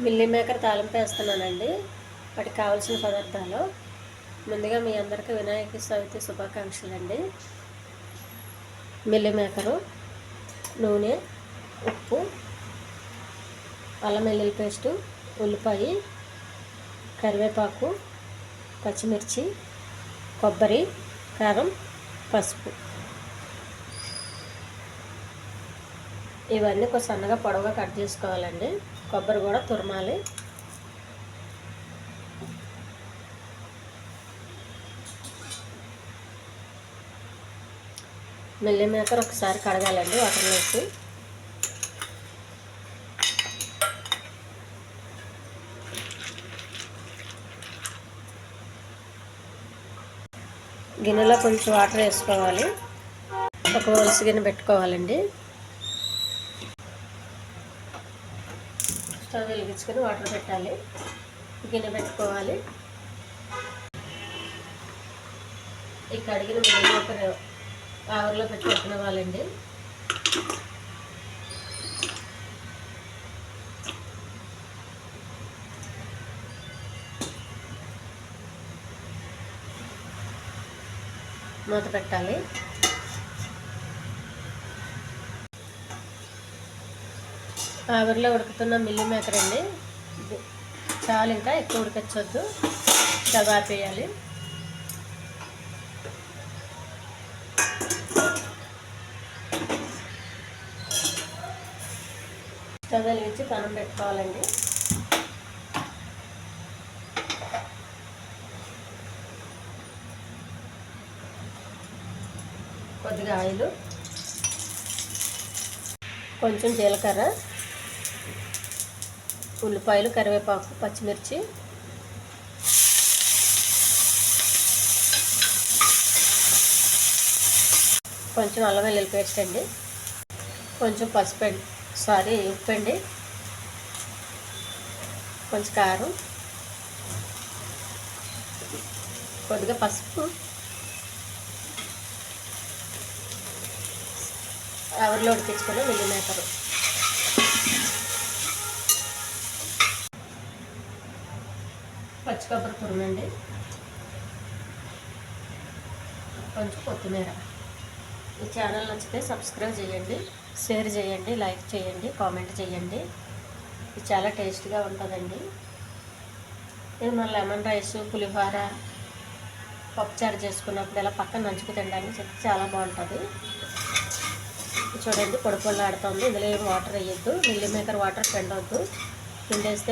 Meal maker తాలింపు వేస్తున్నానండి. వాటికి కావాల్సిన పదార్థాలు ముందుగా మీ అందరికీ వినాయక చవితి శుభాకాంక్షలు అండి. మిల్లీ మేకరు, నూనె, ఉప్పు, అల్లం వెల్లుల్లి పేస్టు, ఉల్లిపాయ, కరివేపాకు, పచ్చిమిర్చి, కొబ్బరి, కారం, పసుపు. ఇవన్నీ కొంచెం సన్నగా పొడవుగా కట్ చేసుకోవాలండి. కొబ్బరి కూడా తురమాలి. మిల్లీ మేకర్ ఒకసారి కడగాలండి వాటర్లో వేసి. గిన్నెలో కొంచెం వాటర్ వేసుకోవాలి. ఒక వలస గిన్నె పెట్టుకోవాలండి. స్టవ్ వెలిగించుకొని వాటర్ పెట్టాలి. గిన్నె పెట్టుకోవాలి. ఈ కడిగిన మిల్లీ మేకర్ ఆవిరిలో పెట్టి పెట్టుకోవాలండి. మూత పెట్టాలి. ఆవిరిలో ఉడుకుతున్న మిల్లీ మేకర్ అండి. చాలు, ఇంకా ఎక్కువ ఉడకచ్చొద్దు. స్టవ్ ఆపేయాలి. స్టవ్ వెలిగించి పెనం పెట్టుకోవాలండి. కొద్దిగా ఆయిల్, కొంచెం జీలకర్ర, ఉల్లిపాయలు, కరివేపాకు, పచ్చిమిర్చి, కొంచెం అల్లం వెల్లుల్లి పేస్ట్ అండి, కొంచెం పసుపు అండి, ఉప్పు అండి, కొంచెం కారం, కొద్దిగా పసుపు, ఆవిరిలో ఉడికించుకొని మిల్లీ మేకరు, పచ్చి కొబ్బరి తురుమండి, కొంచెం కొత్తిమీర. ఈ ఛానల్ నచ్చితే సబ్స్క్రైబ్ చేయండి, షేర్ చేయండి, లైక్ చేయండి, కామెంట్ చేయండి. ఇది చాలా టేస్ట్గా ఉంటుందండి. ఇది మన లెమన్ రైస్, పులిహోర, పప్పుచారు చేసుకున్నప్పుడు ఇలా పక్కన నంచుకు తినడానికి చాలా బాగుంటుంది. చూడండి, పొడి పొడిలాడుతుంది. ఇందులో ఏం వాటర్ వేయద్దు. మిల్లీ మేకర్ వాటర్ పిండవద్దు. పిండేస్తే